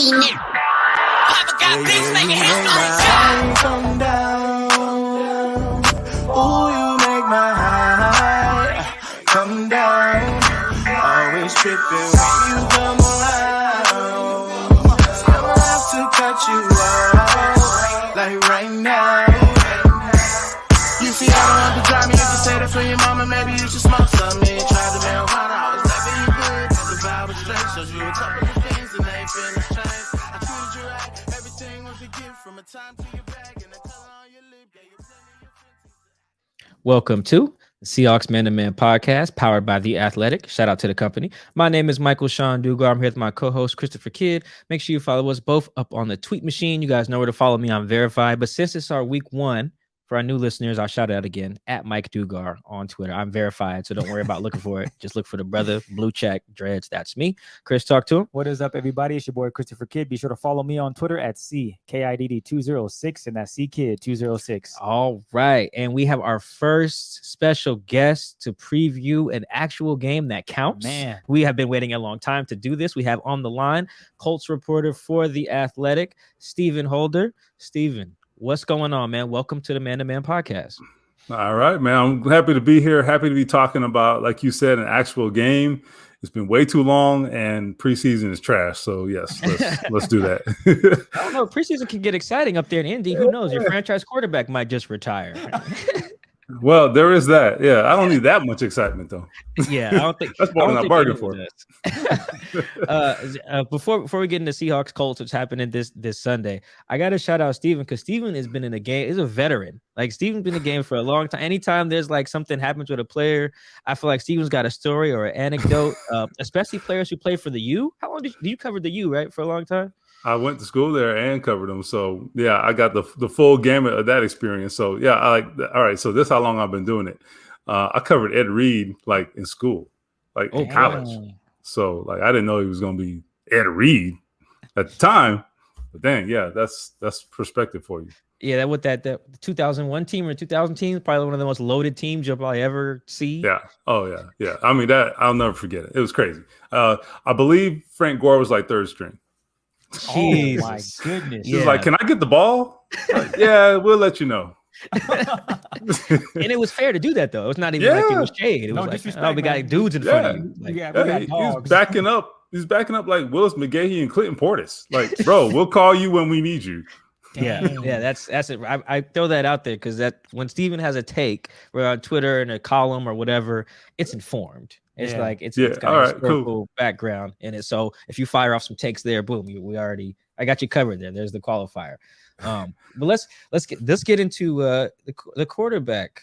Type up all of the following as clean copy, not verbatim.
Come down. Ooh, you make my high come down. Always tripping when you come around. Never have to cut you out like right now. You see, I don't have to drive me. You can say that for your mama. Maybe you should smoke some. Me try the marijuana. I was never you good. The vibe was straight. Showed you a couple of things and they feeling strange. I treated you right. Everything was a gift from a time to your bag and the color on your lip. Yeah, you plenty of friends. Welcome to the Seahawks Man-to-Man podcast, powered by The Athletic. Shout out to the company. My name is Michael Sean Dugar. I'm here with my co-host, Christopher Kidd. Make sure you follow us both up on the tweet machine. You guys know where to follow me. I'm verified. But since it's our week one, for our new listeners, I'll shout it out again, at Mike Dugar on Twitter. I'm verified, so don't worry about looking for it. Just look for the brother, blue check, dreads. That's me. Chris, talk to him. What is up, everybody? It's your boy, Christopher Kidd. Be sure to follow me on Twitter at CKIDD206, and that's CKid206. All right. And we have our first special guest to preview an actual game that counts. Man. We have been waiting a long time to do this. We have on the line Colts reporter for The Athletic, Stephen Holder. Stephen, what's going on, man? Welcome to the Man-to-Man podcast. All right, man. I'm happy to be here. Happy to be talking about, like you said, an actual game. It's been way too long, and preseason is trash. So, yes, let's do that. I don't know. Preseason can get exciting up there in Indy. Who knows? Your franchise quarterback might just retire. Well, there is that. Yeah, I don't need that much excitement, though. Yeah, I don't think that's more than I bargained for. Before we get into Seahawks-Colts, which happening this Sunday, I got to shout out Steven, because Steven has been in the game. He's a veteran. Like, Steven's been in the game for a long time. Anytime there's like something happens with a player, I feel like Steven's got a story or an anecdote, especially players who play for the U. How long did you cover the U, right, for a long time? I went to school there and covered them. So, yeah, I got the full gamut of that experience. So, yeah, I like that. All right, so this is how long I've been doing it. I covered Ed Reed, like, in school, like in college. So, like, I didn't know he was going to be Ed Reed at the time. But dang, yeah, that's perspective for you. Yeah, that 2001 team or 2000 team is probably one of the most loaded teams you'll probably ever see. Yeah. Oh, yeah. Yeah. I mean, that I'll never forget it. It was crazy. I believe Frank Gore was like third string. Jesus. Oh my goodness. He was like, "Can I get the ball?" Like, yeah, we'll let you know. And it was fair to do that, though. It was not even like it was shade. It was like, oh, we got dudes in front of you. Like, we got dogs. He's backing up like Willis McGahee and Clinton Portis. Like, bro, we'll call you when we need you. Yeah, that's it. I throw that out there because that when Steven has a take, or on Twitter in a column or whatever, it's informed. It's like it's got a historical background in it. So if you fire off some takes there, boom, I got you covered there. There's the qualifier. But let's get into the quarterback.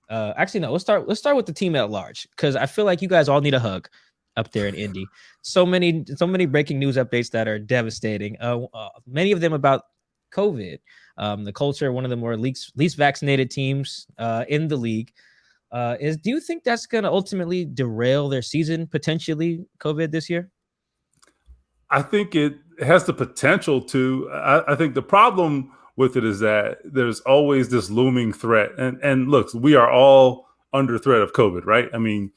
Actually, no, let's start with the team at large, because I feel like you guys all need a hug up there in Indy. So many breaking news updates that are devastating. Many of them about COVID. The Colts are one of the more least vaccinated teams in the league. Do you think that's going to ultimately derail their season, potentially, COVID this year? I think it has the potential to. I think the problem with it is that there's always this looming threat. And look, we are all under threat of COVID, right? I mean,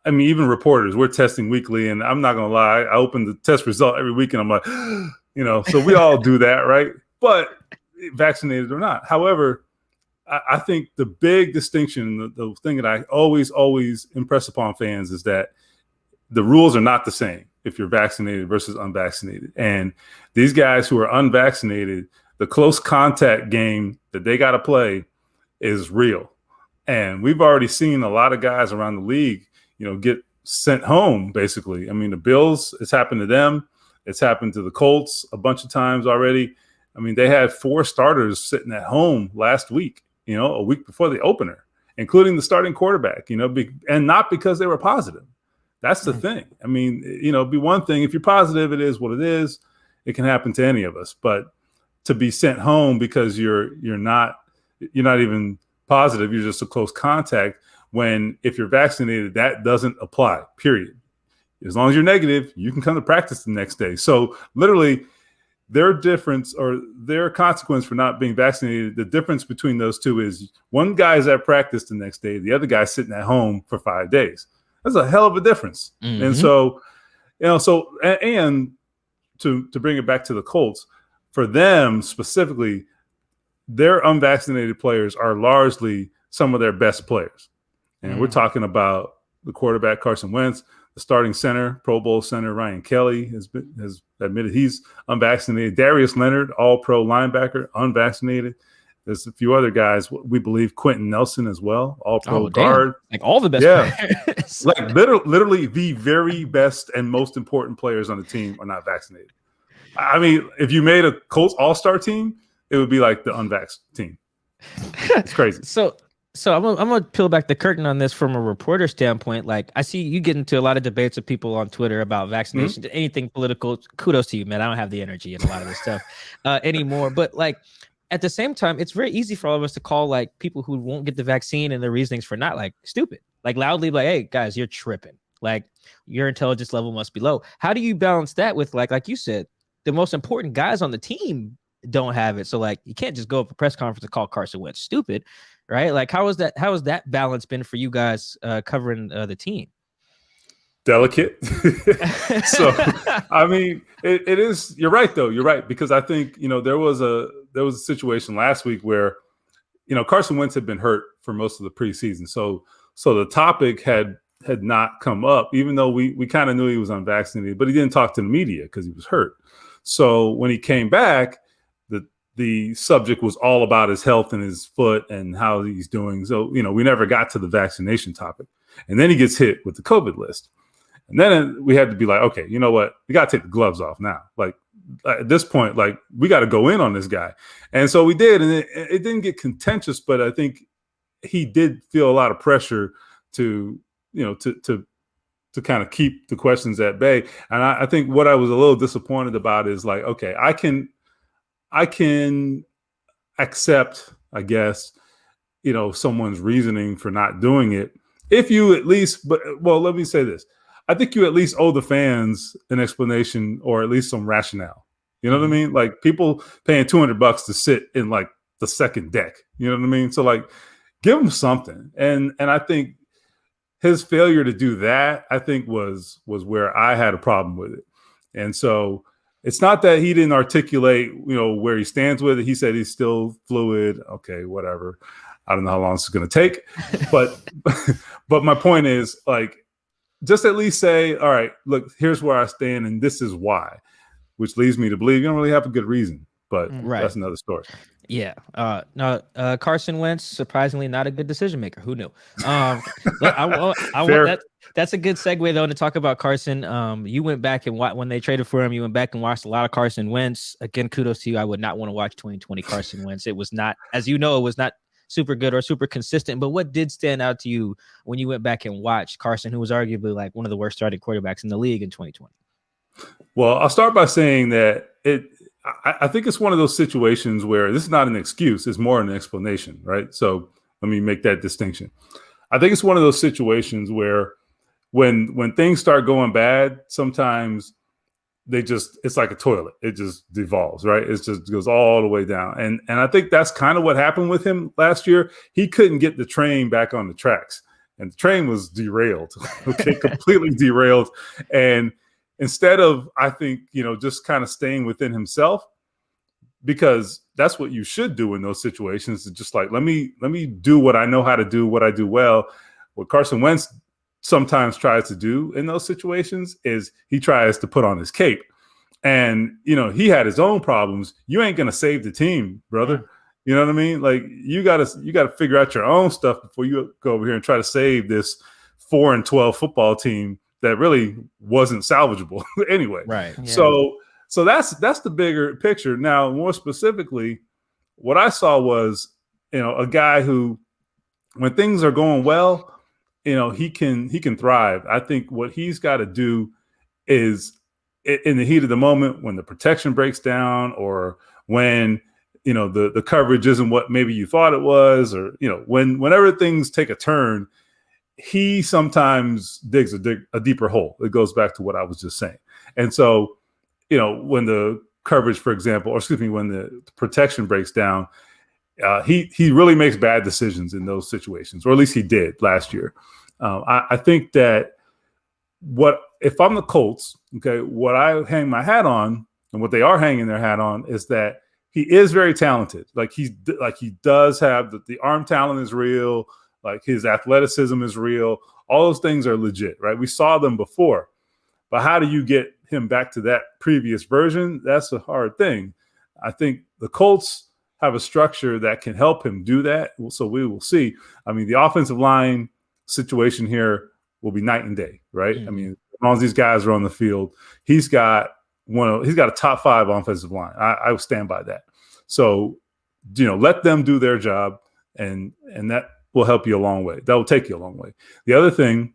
even reporters, we're testing weekly, and I'm not going to lie. I open the test result every week, and I'm like, so we all do that, right? But vaccinated or not. However, I think the big distinction, the thing that I always impress upon fans is that the rules are not the same if you're vaccinated versus unvaccinated. And these guys who are unvaccinated, the close contact game that they got to play is real. And we've already seen a lot of guys around the league, get sent home, basically. I mean, the Bills, it's happened to them. It's happened to the Colts a bunch of times already. I mean, they had 4 starters sitting at home last week, a week before the opener, including the starting quarterback, and not because they were positive. That's the thing. I mean, it'd be one thing if you're positive, it is what it is. It can happen to any of us, but to be sent home because you're not even positive, you're just a close contact. When if you're vaccinated, that doesn't apply, period. As long as you're negative, you can come to practice the next day. So literally, their difference or their consequence for not being vaccinated, the difference between those two is one guy's at practice the next day, the other guy's sitting at home for 5 days. That's a hell of a difference. Mm-hmm. And so, and to bring it back to the Colts, for them specifically, their unvaccinated players are largely some of their best players. And we're talking about the quarterback, Carson Wentz, the starting center, Pro Bowl center, Ryan Kelly has admitted he's unvaccinated. Darius Leonard, all-pro linebacker, unvaccinated. There's a few other guys. We believe Quentin Nelson as well, all-pro guard. Like all the best players. Like literally the very best and most important players on the team are not vaccinated. I mean, if you made a Colts all-star team, it would be like the unvaxxed team. It's crazy. So I'm gonna peel back the curtain on this from a reporter standpoint. Like, I see you get into a lot of debates with people on Twitter about vaccination, anything political. Kudos to you, man. I don't have the energy in a lot of this stuff anymore. But like, at the same time, it's very easy for all of us to call like people who won't get the vaccine and their reasonings for not, like, stupid, like loudly, like, hey guys, you're tripping. Like, your intelligence level must be low. How do you balance that with like you said, the most important guys on the team don't have it? So like, you can't just go up a press conference and call Carson Wentz stupid. Right? Like, how has that balance been for you guys covering the team? Delicate. So, I mean, it is. You're right, though. You're right, because I think, there was a situation last week where, Carson Wentz had been hurt for most of the preseason. So the topic had not come up, even though we kind of knew he was unvaccinated, but he didn't talk to the media because he was hurt. So when he came back, the subject was all about his health and his foot and how he's doing. So, we never got to the vaccination topic. And then he gets hit with the COVID list. And then we had to be like, okay, you know what? We got to take the gloves off now. Like, at this point, like, we got to go in on this guy. And so we did. And it didn't get contentious, but I think he did feel a lot of pressure to kind of keep the questions at bay. And I think what I was a little disappointed about is like, okay, I can accept, I guess, someone's reasoning for not doing it. If you at least, let me say this. I think you at least owe the fans an explanation or at least some rationale. You know what I mean? Like, people paying $200 to sit in like the second deck. You know what I mean? So like, give them something. And I think his failure to do that, I think was where I had a problem with it. And so it's not that he didn't articulate, where he stands with it. He said he's still fluid. Okay, whatever. I don't know how long this is going to take, but my point is, like, just at least say, all right, look, here's where I stand, and this is why, which leads me to believe you don't really have a good reason, but that's another story. Yeah. Carson Wentz, surprisingly not a good decision maker. Who knew? That's a good segue though to talk about Carson. You went back and when they traded for him, you went back and watched a lot of Carson Wentz. Again, kudos to you. I would not want to watch 2020 Carson Wentz. It was not, as you know, it was not super good or super consistent. But what did stand out to you when you went back and watched Carson, who was arguably like one of the worst starting quarterbacks in the league in 2020? Well, I'll start by saying that I think it's one of those situations where this is not an excuse, it's more an explanation, right? So let me make that distinction. I think it's one of those situations where when things start going bad, sometimes it's like a toilet. It just devolves, right? It just goes all the way down. And I think that's kind of what happened with him last year. He couldn't get the train back on the tracks, and the train was derailed, okay, completely derailed. And instead of, I think, just kind of staying within himself, because that's what you should do in those situations. It's just like, let me do what I know how to do, what I do well. What Carson Wentz sometimes tries to do in those situations is he tries to put on his cape. And, he had his own problems. You ain't going to save the team, brother. You know what I mean? Like, you got to figure out your own stuff before you go over here and try to save this 4-12 football team that really wasn't salvageable anyway. Right. Yeah. So that's the bigger picture. Now, more specifically, what I saw was, a guy who, when things are going well, he can thrive. I think what he's got to do is, in the heat of the moment, when the protection breaks down, or when the coverage isn't what maybe you thought it was, or whenever things take a turn, he sometimes digs a deeper hole. It goes back to what I was just saying. And so, when the coverage, for example, when the protection breaks down, he really makes bad decisions in those situations, or at least he did last year. I think that what if I'm the Colts, okay, what I hang my hat on and what they are hanging their hat on is that he is very talented. Like he does have the arm talent is real. Like his athleticism is real. All those things are legit, right? We saw them before. But how do you get him back to that previous version? That's a hard thing. I think the Colts have a structure that can help him do that. So we will see. I mean, the offensive line situation here will be night and day, right? I mean, as long as these guys are on the field, he's got a top 5 offensive line. I will stand by that. So, let them do their job, and that will help you a long way. That will take you a long way. The other thing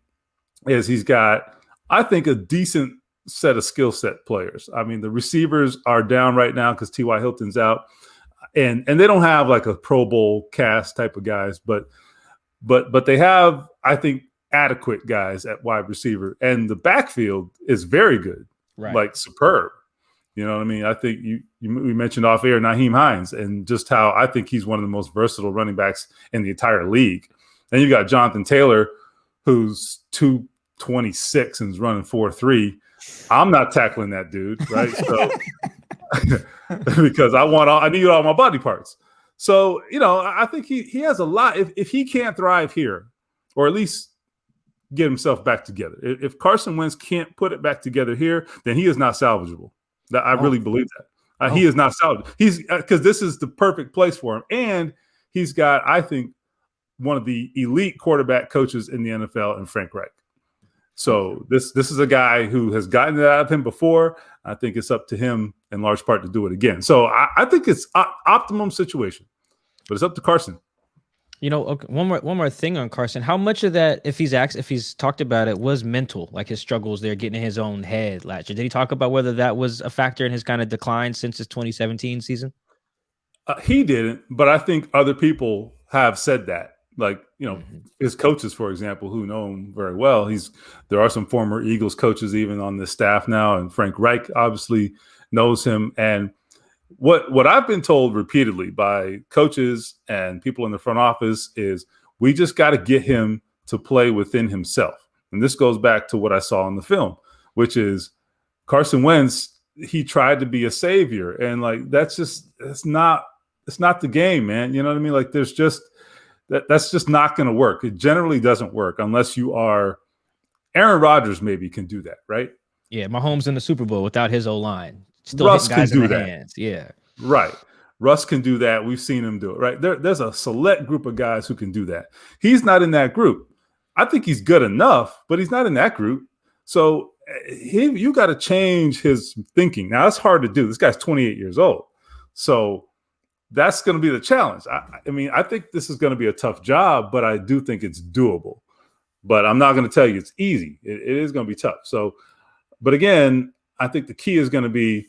is he's got, I think, a decent set of skill set players. I mean, the receivers are down right now because T.Y. Hilton's out, and they don't have like a Pro Bowl cast type of guys, but they have, I think, adequate guys at wide receiver, and the backfield is very good, right? Like superb. You know what I mean? I think we mentioned off air Nyheim Hines and just how I think he's one of the most versatile running backs in the entire league. And you got Jonathan Taylor, who's 226 and is running 4.3. I'm not tackling that dude, right? So because I need all my body parts. So, I think he has a lot. If he can't thrive here, or at least get himself back together. If Carson Wentz can't put it back together here, then he is not salvageable. I really believe that. He is not salvageable. He's because this is the perfect place for him. And he's got, I think, one of the elite quarterback coaches in the NFL in Frank Reich. So this is a guy who has gotten it out of him before. I think it's up to him in large part to do it again. So I think it's optimum situation, but it's up to Carson. Okay, one more thing on Carson. How much of that, if he's talked about it, was mental, like his struggles there, getting in his own head last year? Did he talk about whether that was a factor in his kind of decline since his 2017 season? He didn't, but I think other people have said that. Like, his coaches, for example, who know him very well. There are some former Eagles coaches even on this staff now, and Frank Reich obviously knows him. And what I've been told repeatedly by coaches and people in the front office is we just got to get him to play within himself. And this goes back to what I saw in the film, which is Carson Wentz, he tried to be a savior. And like, it's not the game, man. You know what I mean? Like that's just not going to work. It generally doesn't work unless you are Aaron Rodgers maybe can do that, right? Yeah, Mahomes in the Super Bowl without his O-line. Still Russ hitting guys can do in the that. hands. Yeah. Right. Russ can do that. We've seen him do it, right? There's a select group of guys who can do that. He's not in that group. I think he's good enough, but he's not in that group. So you got to change his thinking. Now, that's hard to do. This guy's 28 years old. So that's going to be the challenge. I mean, I think this is going to be a tough job, but I do think it's doable. But I'm not going to tell you it's easy. It is going to be tough. So, but again, I think the key is going to be,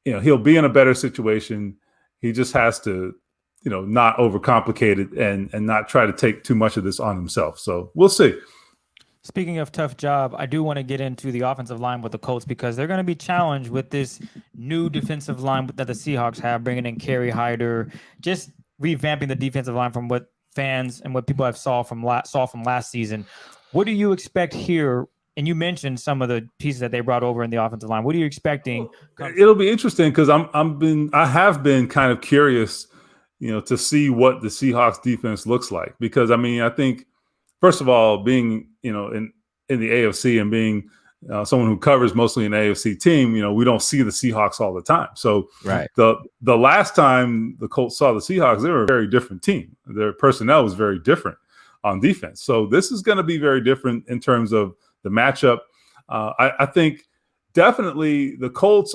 he'll be in a better situation. He just has to, not overcomplicate it and not try to take too much of this on himself. So we'll see. Speaking of tough job, I do want to get into the offensive line with the Colts because they're going to be challenged with this new defensive line that the Seahawks have, bringing in Kerry Hyder, just revamping the defensive line from what fans and what people have saw from last season. What do you expect here? And you mentioned some of the pieces that they brought over in the offensive line. What are you expecting? It'll be interesting because I have been kind of curious, to see what the Seahawks defense looks like. Because I mean, I think first of all, being in the AFC and being someone who covers mostly an AFC team, we don't see the Seahawks all the time. So right. The last time the Colts saw the Seahawks, they were a very different team. Their personnel was very different on defense. So this is going to be very different in terms of the matchup. I think definitely the Colts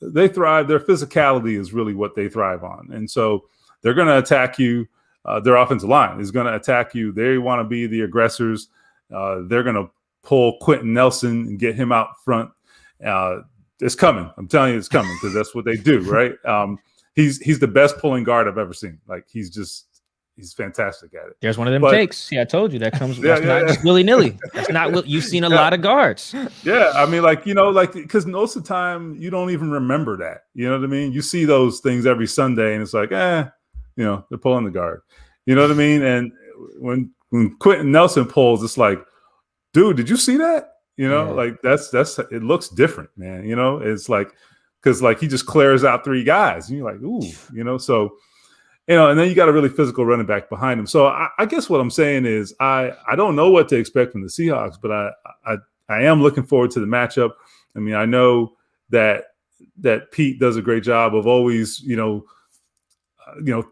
they thrive. Their physicality is really what they thrive on. And so they're going to attack you. Their offensive line is going to attack you. They want to be the aggressors. They're going to pull Quentin Nelson and get him out front. It's coming. I'm telling you, it's coming because that's what they do, right? He's the best pulling guard I've ever seen. Like he's fantastic at it. There's one of them takes. See, I told you that comes. That's not just willy-nilly. That's not. You've seen a lot of guards. Yeah, I mean, because most of the time you don't even remember that. You know what I mean? You see those things every Sunday, and it's like, they're pulling the guard. You know what I mean? And when Quentin Nelson pulls, it's like, dude, did you see that? You know, like that's it looks different, man. You know, it's like because like he just clears out 3 guys, and you're like, ooh, you know, so you know, and then you got a really physical running back behind him. So I guess what I'm saying is I don't know what to expect from the Seahawks, but I am looking forward to the matchup. I mean, I know that Pete does a great job of always, you know,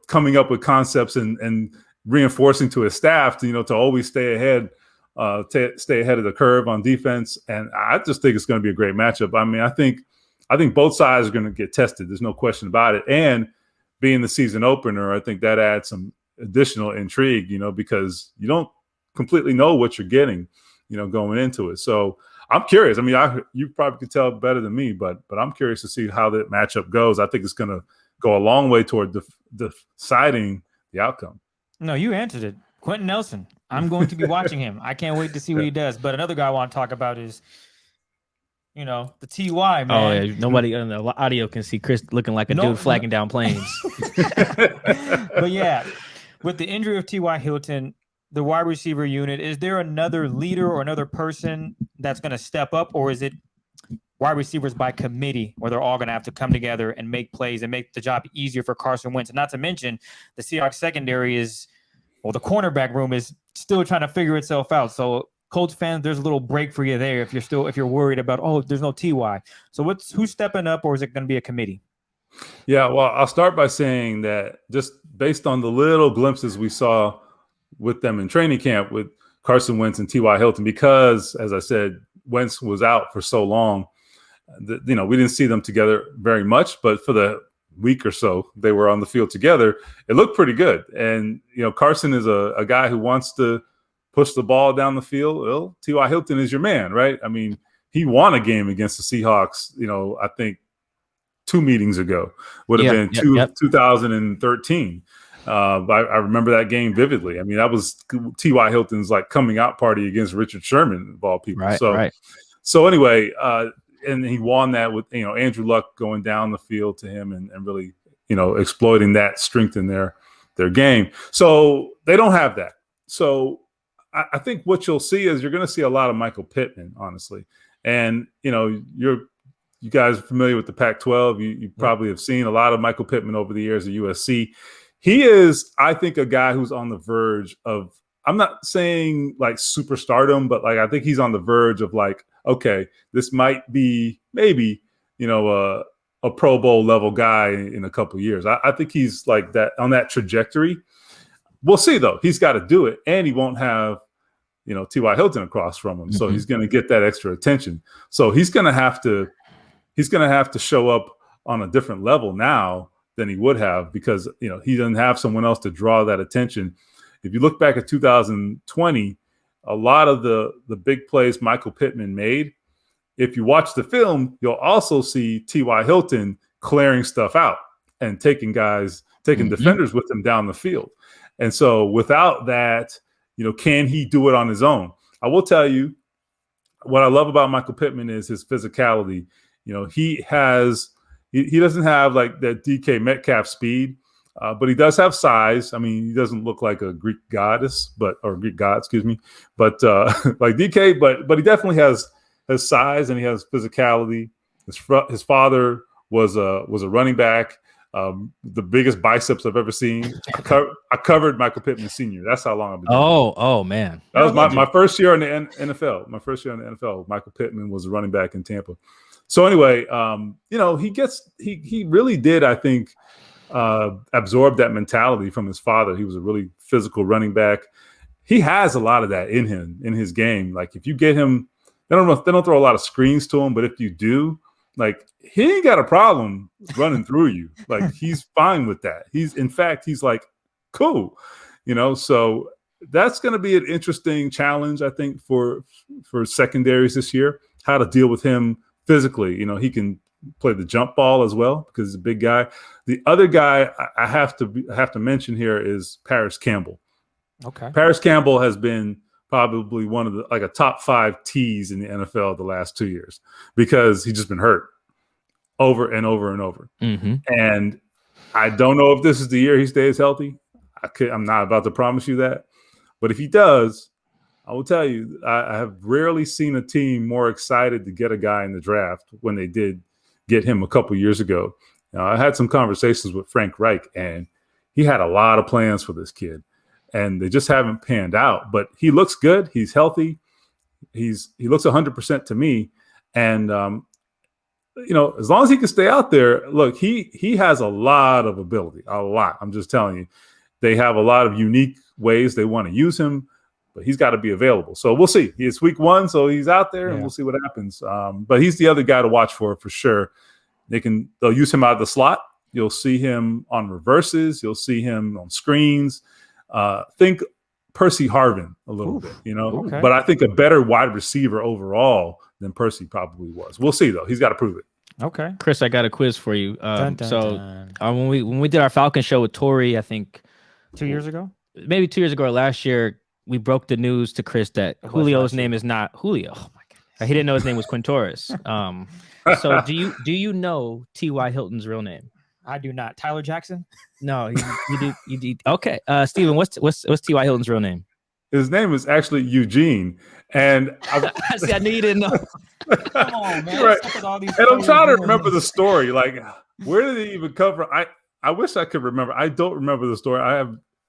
coming up with concepts and reinforcing to his staff to, you know, to always stay ahead of the curve on defense. And I just think it's going to be a great matchup. I mean, I think both sides are going to get tested. There's no question about it. And being the season opener, I think that adds some additional intrigue, you know, because you don't completely know what you're getting, you know, going into it. So I'm curious. I mean, you probably could tell better than me, but I'm curious to see how that matchup goes. I think it's going to go a long way toward deciding the outcome. No, you answered it. Quentin Nelson. I'm going to be watching him. I can't wait to see what he does. But another guy I want to talk about is, you know, the TY, man. Oh, yeah. Nobody on the audio can see Chris looking like a dude flagging down planes. But yeah, with the injury of T.Y. Hilton, the wide receiver unit, is there another leader or another person that's going to step up, or is it wide receivers by committee where they're all going to have to come together and make plays and make the job easier for Carson Wentz? And not to mention the Seahawks secondary the cornerback room is still trying to figure itself out. So Colts fans, there's a little break for you there if you're worried about, there's no TY. So who's stepping up, or is it going to be a committee? Yeah, well, I'll start by saying that just based on the little glimpses we saw with them in training camp with Carson Wentz and T.Y. Hilton, because, as I said, Wentz was out for so long, you know, we didn't see them together very much, but for the week or so they were on the field together, it looked pretty good. And, you know, Carson is a guy who wants to push the ball down the field. Well, T.Y. Hilton is your man, right? I mean, he won a game against the Seahawks, you know, I think 2 meetings ago. Would have been 2013. I remember that game vividly. I mean, that was T.Y. Hilton's like coming out party against Richard Sherman of all people. Right. So anyway, and he won that with, you know, Andrew Luck going down the field to him and really, you know, exploiting that strength in their game. So they don't have that. So I think what you'll see is you're going to see a lot of Michael Pittman, honestly. And, you know, you guys are familiar with the Pac-12. You probably have seen a lot of Michael Pittman over the years at USC. He is, I think, a guy who's on the verge of, I'm not saying like superstardom, but like I think he's on the verge of like, okay, this might be maybe, you know, a Pro Bowl level guy in a couple of years. I think he's like that on that trajectory. We'll see, though. He's got to do it, and he won't have, you know, T.Y. Hilton across from him, so he's going to get that extra attention. So he's going to have to show up on a different level now than he would have, because, you know, he doesn't have someone else to draw that attention. If you look back at 2020, a lot of the big plays Michael Pittman made, if you watch the film, you'll also see T.Y. Hilton clearing stuff out and taking defenders with him down the field. And so without that, you know, can he do it on his own? I will tell you what I love about Michael Pittman is his physicality. You know, he doesn't have like that DK Metcalf speed, but he does have size. I mean, he doesn't look like a Greek god, but like DK, but he definitely has size and he has physicality. His father was a running back. The biggest biceps I've ever seen. I covered Michael Pittman Sr. That's how long I've been doing it. Oh man. That was my first year in the NFL. My first year in the NFL, Michael Pittman was a running back in Tampa. So anyway, you know, he really did, I think, absorb that mentality from his father. He was a really physical running back. He has a lot of that in him, in his game. Like if you get him, they don't throw a lot of screens to him, but if you do, like he ain't got a problem running through you. Like he's fine with that. He's like, cool, you know. So that's going to be an interesting challenge, I think, for secondaries this year. How to deal with him physically. You know, he can play the jump ball as well because he's a big guy. The other guy I have to mention here is Paris Campbell. Okay, Paris Campbell has been probably one of a top 5 T's in the NFL the last 2 years because he's just been hurt over and over and over. And I don't know if this is the year he stays healthy. I'm not about to promise you that. But if he does, I will tell you, I have rarely seen a team more excited to get a guy in the draft when they did get him a couple years ago. Now, I had some conversations with Frank Reich, and he had a lot of plans for this kid, and they just haven't panned out. But he looks good. He's healthy. He looks 100% to me. And, as long as he can stay out there, look, he has a lot of ability, a lot. I'm just telling you. They have a lot of unique ways they want to use him, but he's got to be available. So we'll see. It's week 1, so he's out there, and we'll see what happens. But he's the other guy to watch for sure. They'll use him out of the slot. You'll see him on reverses. You'll see him on screens. Think Percy Harvin a little bit, Okay. But I think a better wide receiver overall than Percy probably was. We'll see, though. He's got to prove it. Okay. Chris, I got a quiz for you. When we did our Falcon show with Tori, I think 2 years ago, maybe 2 years ago or last year, we broke the news to Chris that Julio's name is not Julio. Oh my God. He didn't know his name was Quintorris. So do you know T.Y. Hilton's real name? I do not. Tyler Jackson? No, you do. Okay. Steven, what's T.Y. Hilton's real name? His name is actually Eugene. And I knew you didn't know. Come on, man. Right. And I'm trying to remember the story. Like, where did he even come from? I wish I could remember. I don't remember the story.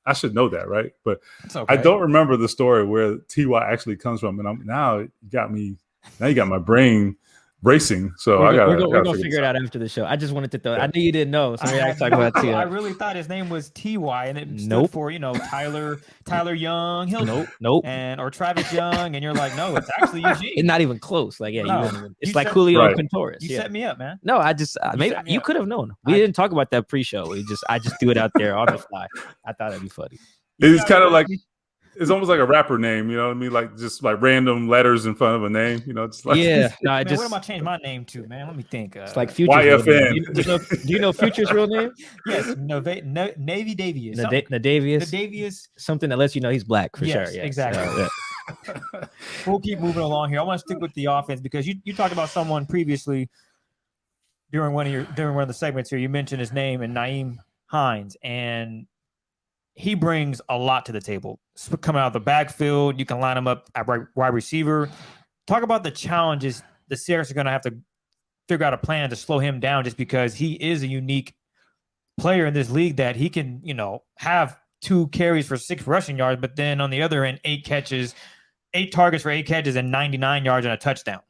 I should know that, right? But okay. I don't remember the story where TY actually comes from. And now you got my brain racing. So we're gonna figure it out after the show. I just wanted to throw. I knew you didn't know, so I talk about T.Y. I really thought his name was T.Y. and it stood for Tyler Young, Hilton, or Travis Young, and you're like, no, it's actually Eugene. It's not even close. Like, it's like Julio and Quintorris. You set me up, man. No, I just maybe you could have known. We didn't talk about that pre-show. I just threw it out there on the fly. I thought it'd be funny. It's kind of like. It's almost like a rapper name, you know what I mean? Like just like random letters in front of a name, just like what am I change my name to, man? Let me think. It's like Future's YFN. Do you know Future's real name? Yes, Navy Davies. Nadavius. Something that lets you know he's black for sure. Yes, exactly. We'll keep moving along here. I want to stick with the offense because you talked about someone previously during one of the segments here. You mentioned his name and Nyheim Hines, and he brings a lot to the table. Coming out of the backfield, you can line him up at wide receiver. Talk about the challenges the Seahawks are going to have to figure out a plan to slow him down just because he is a unique player in this league that he can, have 2 carries for 6 rushing yards, but then on the other end, 8 targets for 8 catches and 99 yards and a touchdown.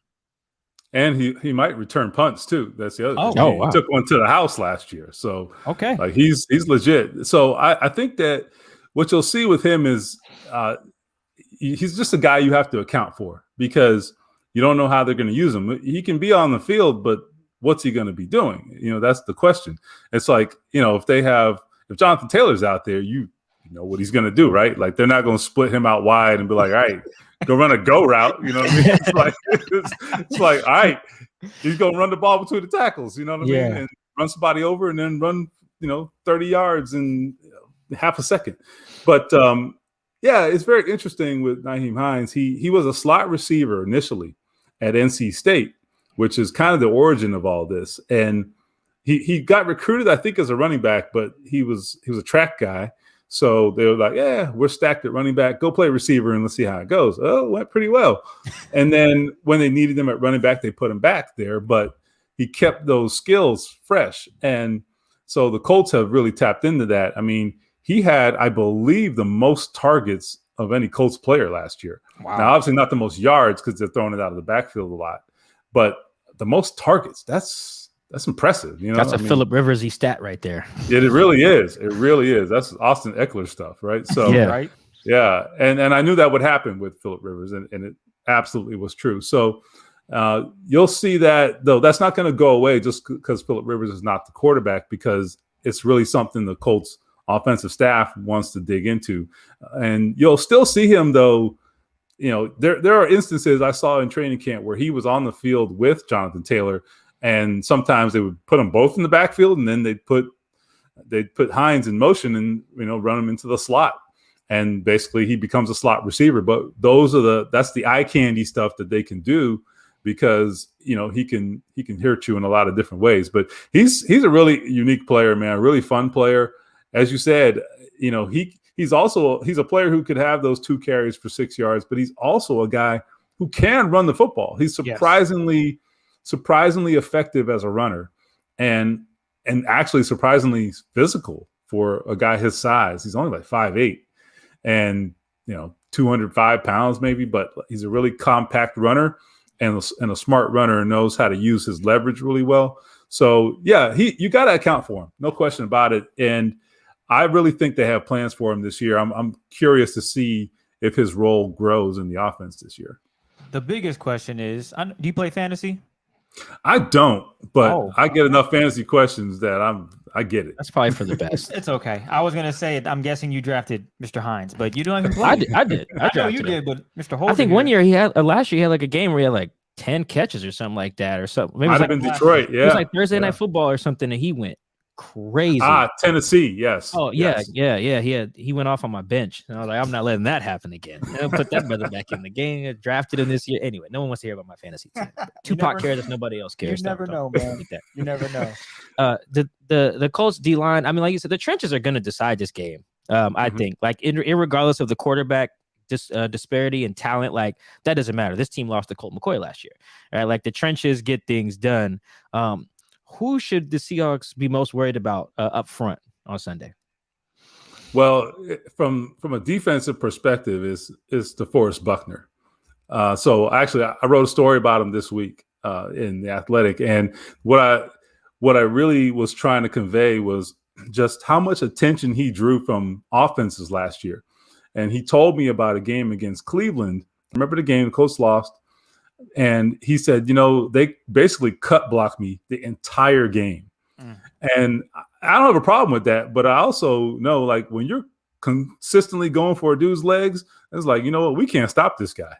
And he might return punts too. That's the other thing. Wow. He took one to the house last year. So like he's legit. So I think that what you'll see with him is he's just a guy you have to account for because you don't know how they're going to use him. He can be on the field, but what's he going to be doing? That's the question. It's like, if Jonathan Taylor's out there, you know what he's going to do, right? Like they're not going to split him out wide and be like, all right, go run a go route. You know what I mean? It's like, all right, he's going to run the ball between the tackles. You know what I mean? And run somebody over and then run, 30 yards in half a second. But it's very interesting with Nyheim Hines. He was a slot receiver initially at NC State, which is kind of the origin of all this. And he got recruited, I think, as a running back, but he was a track guy. So they were like, we're stacked at running back. Go play receiver and let's see how it goes. Oh, it went pretty well. And then when they needed him at running back, they put him back there. But he kept those skills fresh. And so the Colts have really tapped into that. I mean, he had, I believe, the most targets of any Colts player last year. Wow. Now, obviously not the most yards because they're throwing it out of the backfield a lot. But the most targets, that's impressive. That's a Phillip Rivers-y stat right there. It really is. It really is. That's Austin Eckler stuff, right? So right. Yeah. And I knew that would happen with Phillip Rivers, and it absolutely was true. So you'll see that, though, that's not going to go away just because Phillip Rivers is not the quarterback, because it's really something the Colts offensive staff wants to dig into. And you'll still see him, though. There are instances I saw in training camp where he was on the field with Jonathan Taylor, and sometimes they would put them both in the backfield, and then they'd put Hines in motion and run him into the slot, and basically he becomes a slot receiver. But that's the eye candy stuff that they can do, because he can hurt you in a lot of different ways. But he's a really unique player, man, a really fun player. As you said, he's a player who could have those 2 carries for 6 yards, but he's also a guy who can run the football. He's surprisingly effective as a runner, and actually surprisingly physical for a guy his size. He's only like 5'8", and 205 pounds maybe, but he's a really compact runner and a smart runner, and knows how to use his leverage really well. So yeah, you got to account for him, no question about it. And I really think they have plans for him this year. I'm curious to see if his role grows in the offense this year. The biggest question is, do you play fantasy? I don't, but I get enough fantasy questions that I get it. That's probably for the best. It's okay. I was gonna say it. I'm guessing you drafted Mr. Hines, but you don't even play. I did. I know you did, but Mr. Holder, I think one year last year he had like a game where he had like 10 catches or something like that, or something. Maybe might have been Detroit. Yeah, it was like Thursday Night Football or something, and he went crazy. Tennessee, yes. Oh yeah, yes. He went off on my bench, and I was like, I'm not letting that happen again. And I put that brother back in the game. I drafted him this year. Anyway, no one wants to hear about my fantasy team. Tupac cares if nobody else cares. You never know, man. Like that. You never know. The Colts D line. I mean, like you said, the trenches are going to decide this game. I think, like, irregardless of the quarterback disparity and talent, like that doesn't matter. This team lost to Colt McCoy last year, right? Like the trenches get things done. Who should the Seahawks be most worried about up front on Sunday? Well, from a defensive perspective, is DeForest Buckner. So actually, I wrote a story about him this week in The Athletic, and what I really was trying to convey was just how much attention he drew from offenses last year. And he told me about a game against Cleveland. Remember the game the Colts lost? And he said, they basically cut blocked me the entire game. And I don't have a problem with that. But I also know, like, when you're consistently going for a dude's legs, it's like, you know what? We can't stop this guy.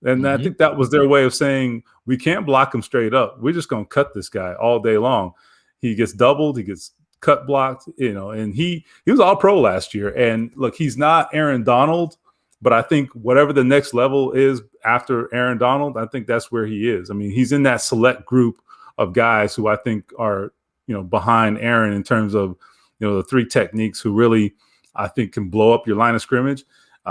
And I think that was their way of saying, we can't block him straight up. We're just going to cut this guy all day long. He gets doubled. He gets cut blocked, and he was all pro last year. And look, he's not Aaron Donald, but I think whatever the next level is after Aaron Donald, I think that's where he is. I mean, he's in that select group of guys who I think are, behind Aaron in terms of, the 3 techniques who really, I think, can blow up your line of scrimmage.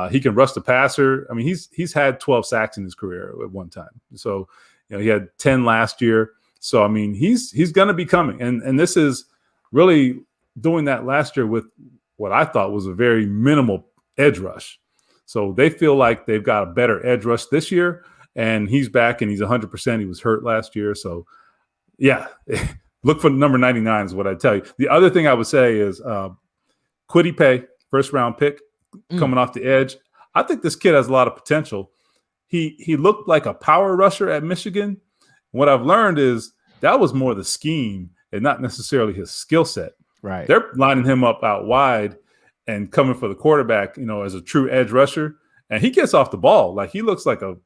He can rush the passer. I mean, he's had 12 sacks in his career at one time. So, he had 10 last year. So, I mean, he's going to be coming. And this is really doing that last year with what I thought was a very minimal edge rush. So they feel like they've got a better edge rush this year, and he's back and he's 100%. He was hurt last year. So, yeah, look for number 99 is what I tell you. The other thing I would say is Kwity Paye, first-round pick, coming off the edge. I think this kid has a lot of potential. He looked like a power rusher at Michigan. What I've learned is that was more the scheme and not necessarily his skill set. Right. They're lining him up out wide and coming for the quarterback, as a true edge rusher. And he gets off the ball. Like he looks like a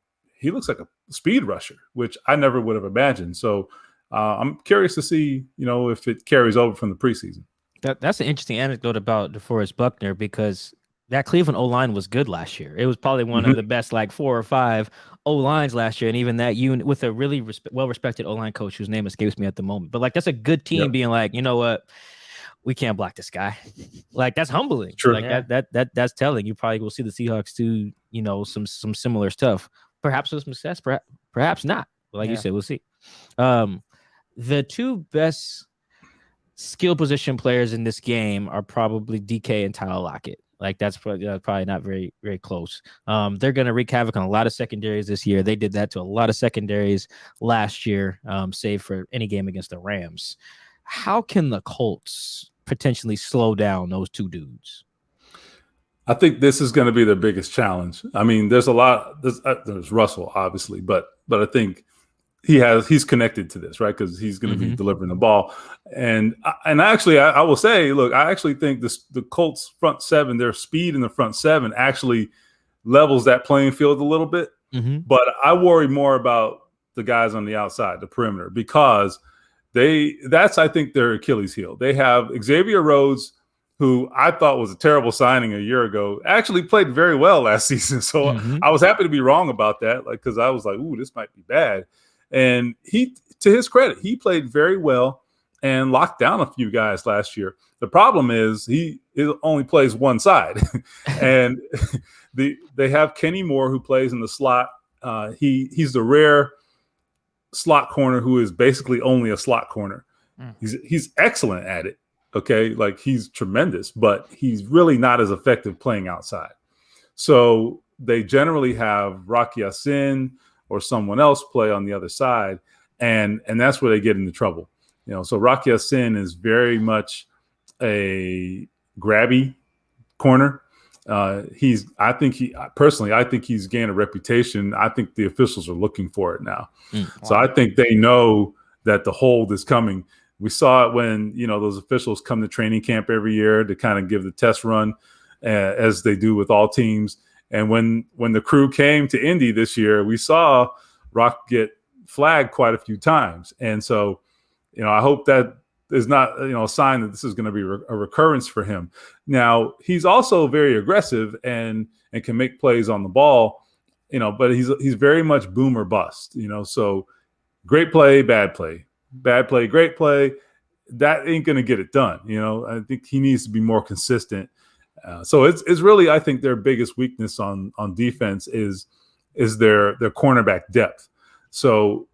speed rusher, which I never would have imagined. So I'm curious to see, if it carries over from the preseason. That's an interesting anecdote about DeForest Buckner, because that Cleveland O-line was good last year. It was probably one of the best, like 4 or 5 O-lines last year. And even that unit with a really well-respected O-line coach whose name escapes me at the moment. But like, that's a good team being like, you know what? We can't block this guy. Like, that's humbling. True. Like that's telling. You probably will see the Seahawks do, some similar stuff. Perhaps with success, perhaps not. But like you said, we'll see. The 2 best skill position players in this game are probably DK and Tyler Lockett. Like, that's probably not very, very close. They're going to wreak havoc on a lot of secondaries this year. They did that to a lot of secondaries last year, save for any game against the Rams. How can the Colts potentially slow down those 2 dudes? I think this is going to be their biggest challenge. I mean, there's a lot. There's Russell, obviously, but I think he's connected to this, right? Because he's going to be delivering the ball. And actually, I will say, look, I actually think the Colts front 7, their speed in the front 7 actually levels that playing field a little bit. But I worry more about the guys on the outside, the perimeter, because that's, I think, their Achilles heel. They have Xavier Rhodes, who I thought was a terrible signing a year ago, actually played very well last season. So I was happy to be wrong about that, like, because I was like, ooh, this might be bad. And he, to his credit, he played very well. and locked down a few guys last year. The problem is he only plays one side, and they have Kenny Moore who plays in the slot. He's the rare slot corner who is basically only a slot corner. He's excellent at it. Okay, like he's tremendous, but he's really not as effective playing outside. So they generally have Rocky Ya-Sin or someone else play on the other side, and that's where they get into trouble. So Rocky Ya-Sin is very much a grabby corner. I think he's gained a reputation. I think the officials are looking for it now. Wow. So I think they know that the hold is coming. We saw it when, those officials come to training camp every year to kind of give the test run as they do with all teams. And when the crew came to Indy this year, we saw Rock get flagged quite a few times. And so, I hope that is not, a sign that this is going to be a recurrence for him. Now, he's also very aggressive and can make plays on the ball, but he's very much boom or bust, so great play, bad play. Bad play, great play. That ain't going to get it done. I think he needs to be more consistent. So it's really, I think their biggest weakness on defense is their cornerback depth. So,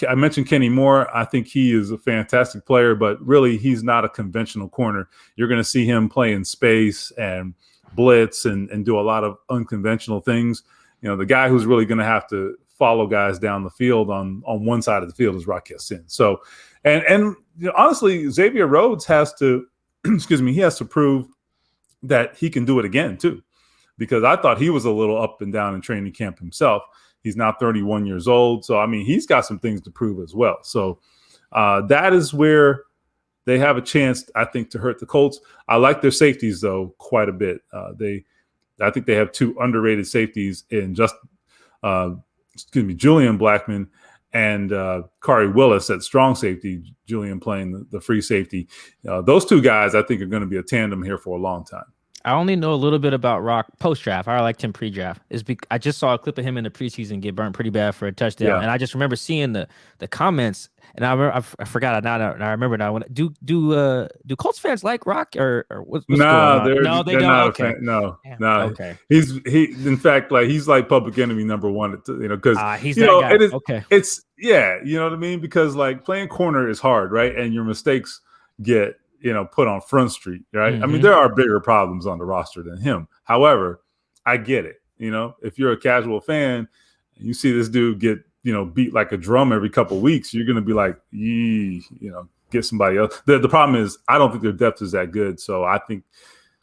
I mentioned Kenny Moore. I think he is a fantastic player, but really he's not a conventional corner. You're going to see him play in space and blitz and do a lot of unconventional things. The guy who's really going to have to follow guys down the field on one side of the field is Rocky Ya-Sin. So, and honestly, Xavier Rhodes has to, he has to prove that he can do it again too, because I thought he was a little up and down in training camp himself. He's now 31 years old. So, he's got some things to prove as well. So that is where they have a chance, I think, to hurt the Colts. I like their safeties though quite a bit. I think they have two underrated safeties in Julian Blackmon and Kari Willis at strong safety, Julian playing the free safety. Those two guys, I think, are going to be a tandem here for a long time. I only know a little bit about Rock post-draft. I liked him pre-draft. I just saw a clip of him in the preseason get burnt pretty bad for a touchdown, and I just remember seeing the comments, and I forgot. Now I remember now. Do Colts fans like Rock or what's going on? No, they don't. Not okay. No. Okay. He in fact, like he's like public enemy number one. Because he's that guy. It is, okay. It's you know what I mean? Because like playing corner is hard, right? And your mistakes get put on Front Street, right? Mm-hmm. There are bigger problems on the roster than him. However, I get it. If you're a casual fan, and you see this dude get, beat like a drum every couple of weeks, you're going to be like, get somebody else. The problem is I don't think their depth is that good. So I think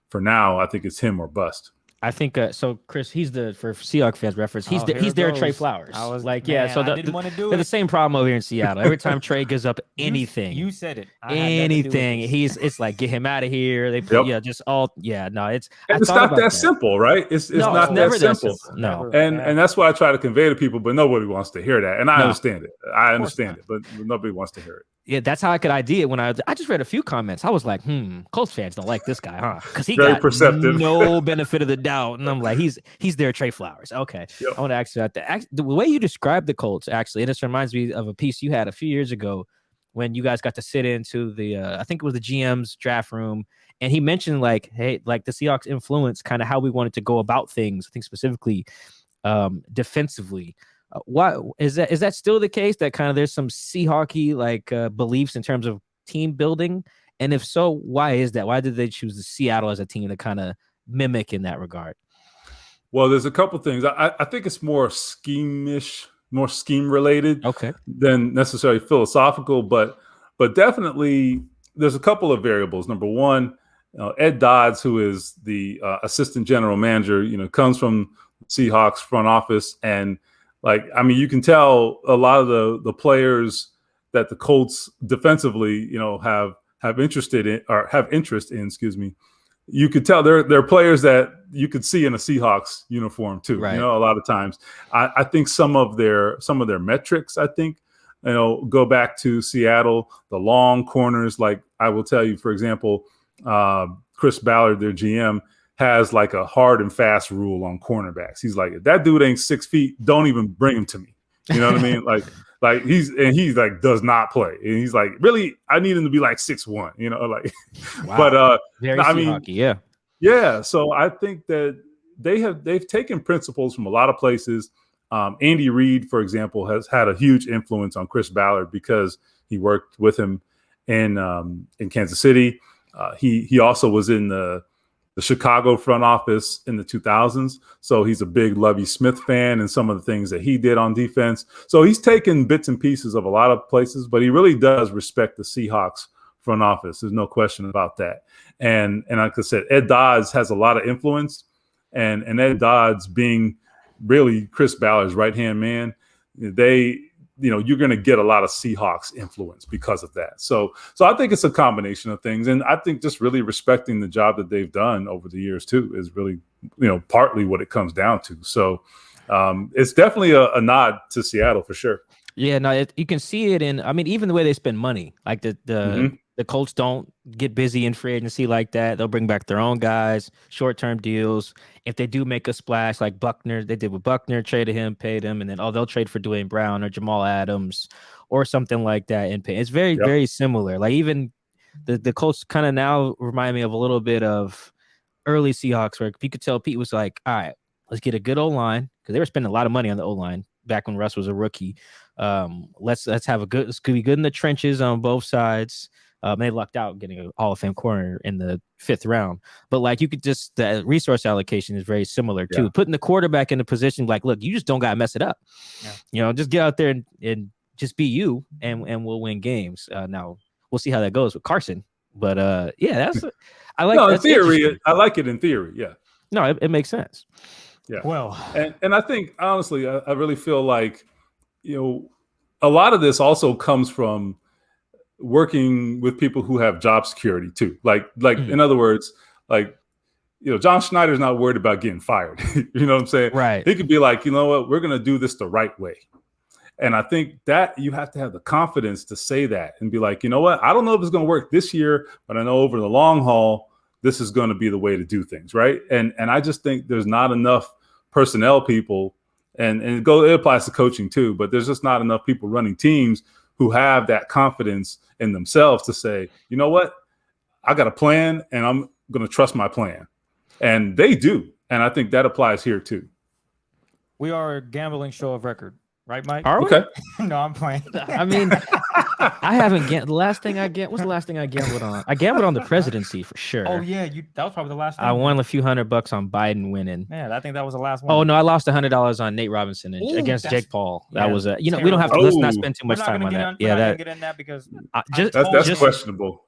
for now, I think it's him or bust. I think so. Chris, for Seahawks fans reference, he's their Trey Flowers. I was like, so I didn't want to do it. They're the same problem over here in Seattle. Every time Trey gives up anything, you said it. Anything, it's like get him out of here. It's not that simple, right? It's not that simple. No, and that's what I try to convey to people, but nobody wants to hear that, and I understand it. I understand it, but nobody wants to hear it. Yeah, that's how I could ID it when I just read a few comments. I was like, Colts fans don't like this guy, huh? Because he got perceptive. No benefit of the doubt. And I'm like, he's their Trey Flowers. Okay. Yep. I want to ask you that. The way you describe the Colts, actually, and this reminds me of a piece you had a few years ago when you guys got to sit into the, I think it was the GM's draft room. And he mentioned like, hey, like the Seahawks influence kind of how we wanted to go about things. I think specifically defensively. Why is that still the case that kind of there's some Seahawky like beliefs in terms of team building? And if so, why is that? Why did they choose the Seattle as a team to kind of mimic in that regard? Well, there's a couple things. I think it's more scheme-ish, more scheme related than necessarily philosophical, but definitely there's a couple of variables. Number one, Ed Dodds, who is the assistant general manager, comes from Seahawks front office, and you can tell a lot of the players that the Colts defensively, have interest in. You could tell they're players that you could see in a Seahawks uniform too. Right. A lot of times. I think some of their metrics, go back to Seattle. The long corners, like I will tell you, for example, Chris Ballard, their GM, has like a hard and fast rule on cornerbacks. He's like, if that dude ain't 6 feet, don't even bring him to me. You know what I mean? Like Like he's like does not play, and he's like, really, I need him to be like 6'1", you know, like. Wow. But very Seahawky, yeah. So I think that they've taken principles from a lot of places. Andy Reid, for example, has had a huge influence on Chris Ballard because he worked with him in Kansas City. He also was in the Chicago front office in the 2000s. So he's a big Lovie Smith fan and some of the things that he did on defense. So he's taken bits and pieces of a lot of places, but he really does respect the Seahawks front office. There's no question about that. And like I said, Ed Dodds has a lot of influence, and Ed Dodds being really Chris Ballard's right-hand man, you're going to get a lot of Seahawks influence because of that. So I think it's a combination of things. And I think just really respecting the job that they've done over the years too is really, partly what it comes down to. So it's definitely a nod to Seattle for sure. Yeah, no, you can see it in, even the way they spend money, like the Colts don't get busy in free agency like that. They'll bring back their own guys, short-term deals. If they do make a splash like Buckner, they did with Buckner, traded him, paid him, and then they'll trade for Dwayne Brown or Jamal Adams or something like that and pay. It's very, very similar. Like even the Colts kind of now remind me of a little bit of early Seahawks where you could tell Pete was like, all right, let's get a good O-line, because they were spending a lot of money on the O-line back when Russ was a rookie. Let's have let's be good in the trenches on both sides. They lucked out getting a Hall of Fame corner in the 5th round. But like the resource allocation is very similar too. Putting the quarterback in a position like, look, you just don't got to mess it up. Yeah. Just get out there and just be you and we'll win games. Now we'll see how that goes with Carson. But I like in theory. I like it in theory. Yeah. No, it makes sense. Yeah. Well, and I think honestly, I really feel like, a lot of this also comes from working with people who have job security too. Like in other words, John Schneider's not worried about getting fired. You know what I'm saying? Right. He could be like, you know what, we're going to do this the right way. And I think that you have to have the confidence to say that and be like, you know what, I don't know if it's going to work this year, but I know over the long haul, this is going to be the way to do things. Right. And I just think there's not enough personnel people, and it applies to coaching too, but there's just not enough people running teams who have that confidence in themselves to say, you know what, I got a plan and I'm going to trust my plan. And they do. And I think that applies here too. We are a gambling show of record, right, Mike? Are we? Okay. No, I'm playing. I haven't what's the last thing I gambled on? I gambled on the presidency for sure. Oh yeah, that was probably the last thing. I won a few $100 on Biden winning. Yeah, I think that was the last one. Oh no, I lost $100 on Nate Robinson against Jake Paul. That was we don't have to let's not spend too much time on that. We're not gonna get in that because that's questionable.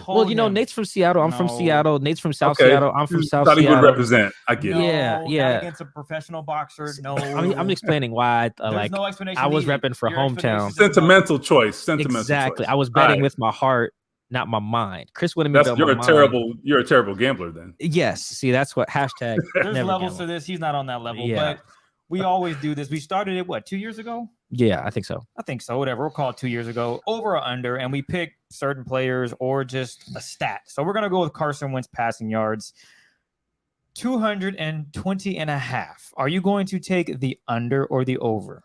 Well, Nate's from Seattle. I'm from Seattle. Nate's from South Seattle. I'm from South Seattle. He would represent. I get it. Yeah. Against a professional boxer. No. I'm explaining why no explanation I was needed. repping for hometown. Sentimental choice. Exactly. I was betting with my heart, not my mind. Chris wouldn't be You're a terrible gambler then. Yes. See, that's what hashtag. There's levels to this. He's not on that level, but we always do this. We started it 2 years ago? Yeah, I think so. Whatever. We'll call it 2 years ago. Over or under, and we pick certain players or just a stat. So we're gonna go with Carson Wentz passing yards. 220.5. Are you going to take the under or the over?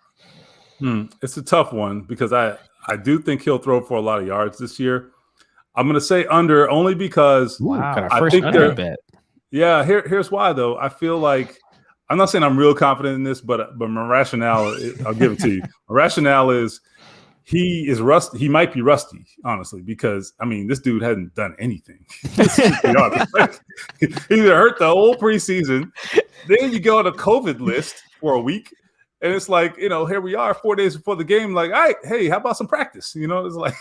It's a tough one because I do think he'll throw for a lot of yards this year. I'm going to say under only because I think bet. Yeah, here's why though. I feel like I'm not saying I'm real confident in this, but my rationale, I'll give it to you. My rationale is he is rusty. He might be rusty, honestly, because this dude hasn't done anything. He either hurt the whole preseason, then you go on a COVID list for a week. And it's like, here we are 4 days before the game. Like, all right, hey, how about some practice? It's like,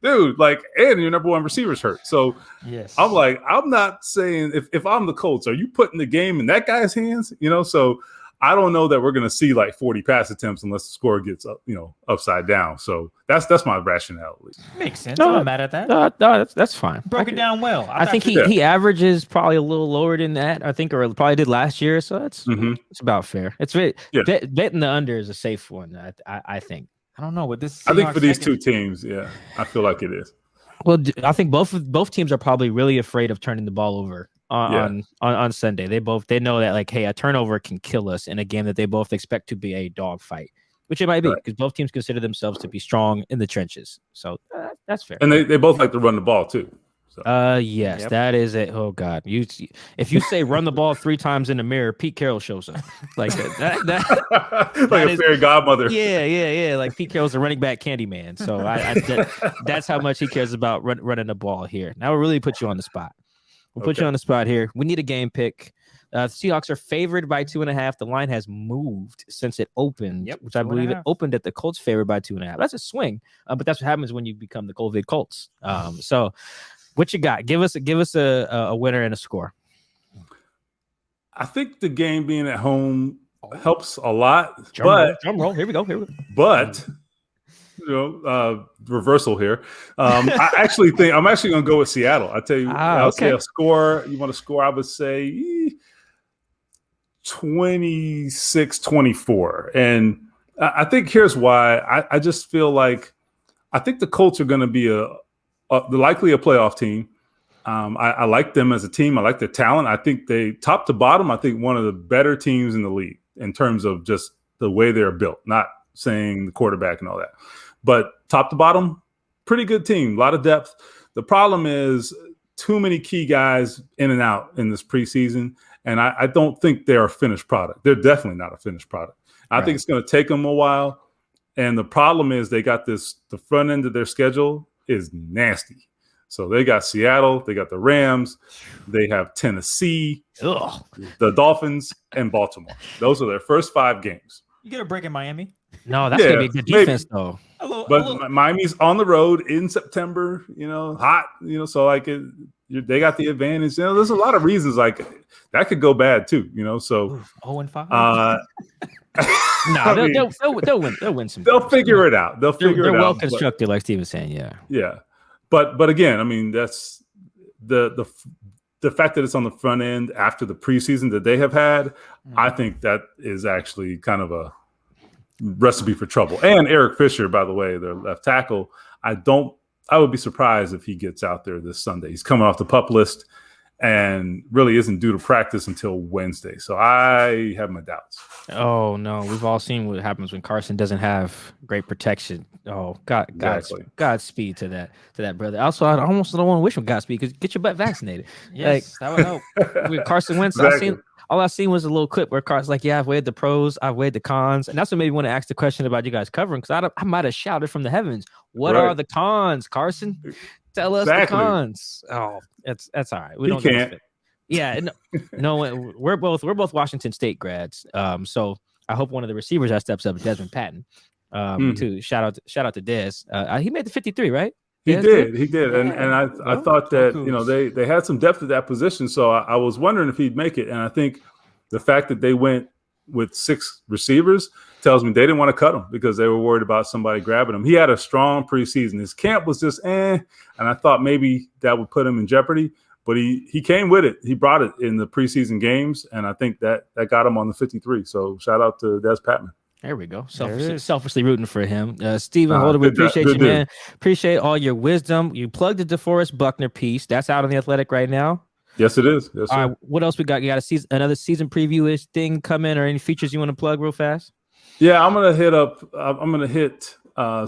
dude, and your number one receiver's hurt. So yes. I'm like, I'm not saying if I'm the Colts, are you putting the game in that guy's hands? So I don't know that we're going to see 40 pass attempts unless the score gets up, upside down. So that's my rationale. Makes sense. I'm not mad at that. No, that's fine. Broke it down well. I think he averages probably a little lower than that. I think, or probably did last year. So it's about fair. It's betting the under is a safe one. I think. I don't know what this. I think for these two teams, I feel like it is. Well, I think both teams are probably really afraid of turning the ball over on Sunday. They know that hey, a turnover can kill us in a game that they both expect to be a dogfight. which it might be because both teams consider themselves to be strong in the trenches. So that's fair. And they both like to run the ball too. So. Yes, that is it. Oh God, if you say run the ball 3 times in the mirror, Pete Carroll shows up like that like a fairy godmother. Yeah. Like Pete Carroll's a running back candy man. So that's how much he cares about running the ball here. Now we'll really put you on the spot. We'll put you on the spot here. We need a game pick. The Seahawks are favored by 2.5. The line has moved since it opened, which I believe it opened at the Colts favored by 2.5. That's a swing, but that's what happens when you become the COVID Colts. So. What you got? Give us a winner and a score. I think the game being at home helps a lot. Drum roll. Here we go. But reversal here. I actually think I'm going to go with Seattle. I tell you, I'll say a score. You want to score? I would say 26-24. And I think here's why. I just feel like I think the Colts are going to be likely a playoff team. I like them as a team. I like their talent. I think they top to bottom, I think one of the better teams in the league in terms of just the way they're built, not saying the quarterback and all that, but top to bottom, pretty good team, a lot of depth. The problem is too many key guys in and out in this preseason. And I don't think they're a finished product. They're definitely not a finished product. I think it's going to take them a while. And the problem is they got the front end of their schedule is nasty. So they got Seattle, they got the Rams, they have Tennessee, the Dolphins, and Baltimore. Those are their first 5 games. You get a break in Miami? No, that's gonna be a good defense though. But Miami's on the road in September, hot, so like they got the advantage. There's a lot of reasons like that could go bad too, so 0-5. No, they'll win. They'll win some. They'll figure it out. They're well constructed, like Steven's saying. Yeah. But again, I mean, that's the fact that it's on the front end after the preseason that they have had. I think that is actually kind of a recipe for trouble. And Eric Fisher, by the way, their left tackle. I would be surprised if he gets out there this Sunday. He's coming off the PUP list and really isn't due to practice until Wednesday. So I have my doubts. Oh, no. We've all seen what happens when Carson doesn't have great protection. Oh, Godspeed to that brother. Also, I almost don't want to wish him Godspeed because get your butt vaccinated. Yes, that would help. With Carson Wentz, all I seen was a little clip where Carson's like, I've weighed the pros, I've weighed the cons. And that's what made me want to ask the question about you guys covering because I might have shouted from the heavens. What are the cons, Carson? Tell us the cons. Oh, that's all right. We don't can't. Yeah, no, we're both Washington State grads. So I hope one of the receivers that steps up is Desmond Patton. To shout out to Des. He made the 53, right? He did. And I thought that they had some depth at that position. So I was wondering if he'd make it. And I think the fact that they went with 6 receivers tells me they didn't want to cut him because they were worried about somebody grabbing him. He had a strong preseason. His camp was just and I thought maybe that would put him in jeopardy. But he came with it. He brought it in the preseason games, and I think that got him on the 53. So shout out to Des Patman. There we go. Selfishly rooting for him. Stephen Holder, we appreciate you, man. Appreciate all your wisdom. You plugged the DeForest Buckner piece. That's out on The Athletic right now. Yes, it is. Yes, all right, what else we got? You got another season preview-ish thing coming or any features you want to plug real fast? Yeah, I'm going to hit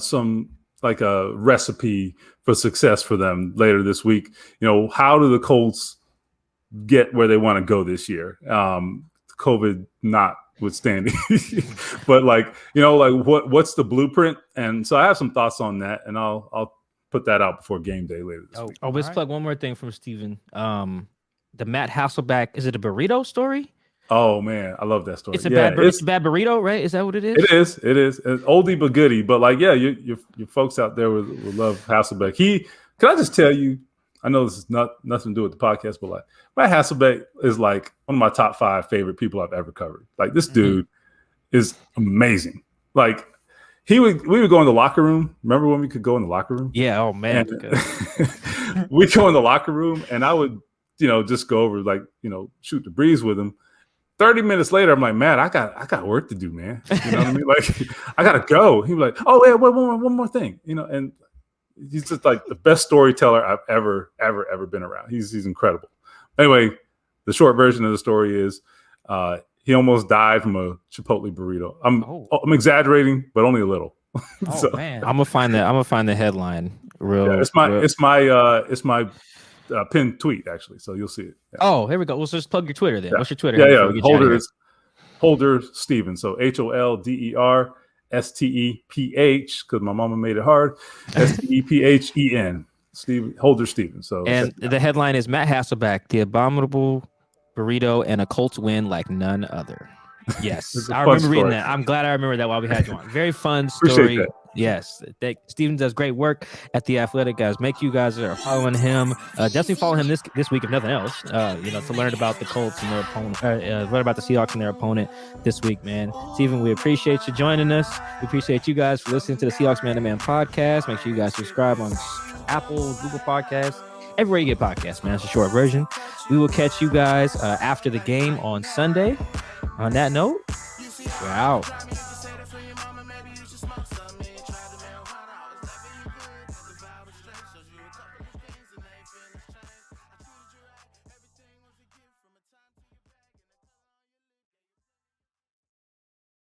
some like a recipe for success for them later this week. How do the Colts get where they want to go this year? COVID notwithstanding, but what's the blueprint? And so I have some thoughts on that, and I'll put that out before game day later this week. Let's plug one more thing from Steven. The Matt Hasselbeck, is it a burrito story? Oh man, I love that story. It's a bad burrito, right? Is that what it is? It is. An oldie but goodie. But your folks out there will love Hasselbeck. Can I just tell you? I know this is nothing to do with the podcast, but Matt Hasselbeck is like one of my top 5 favorite people I've ever covered. Like this dude is amazing. Like we would go in the locker room. Remember when we could go in the locker room? Yeah. Oh man. We'd go in the locker room, and I would just go over shoot the breeze with him. 30 minutes later, I'm like, man, I got work to do, man. You know what I mean? Like, I gotta go. He was like, oh yeah, one more thing, and he's just like the best storyteller I've ever been around. He's incredible. Anyway, the short version of the story is he almost died from a Chipotle burrito. I'm exaggerating, but only a little. So, man, I'm gonna find the headline. It's my pinned tweet actually, so you'll see it. Yeah. Oh, here we go. Well, so just plug your Twitter then. Yeah. What's your Twitter? Yeah. Holder Stephen. So HOLDER STEPH, because my mama made it hard. STEPHEN. Steve Holder Stephen. So the headline is Matt Hasselbeck, the abominable burrito and a Colts win like none other. Yes, I remember reading that. I'm glad I remember that while we had you on. Very fun story. Yes, Steven does great work at The Athletic, guys. Make you guys are following him. Definitely follow him this week, if nothing else. To learn about the Colts and their opponent, learn about the Seahawks and their opponent this week, man. Steven, we appreciate you joining us. We appreciate you guys for listening to the Seahawks Man to Man podcast. Make sure you guys subscribe on Apple, Google Podcasts, everywhere you get podcasts, man. It's a short version. We will catch you guys after the game on Sunday. On that note, we're out.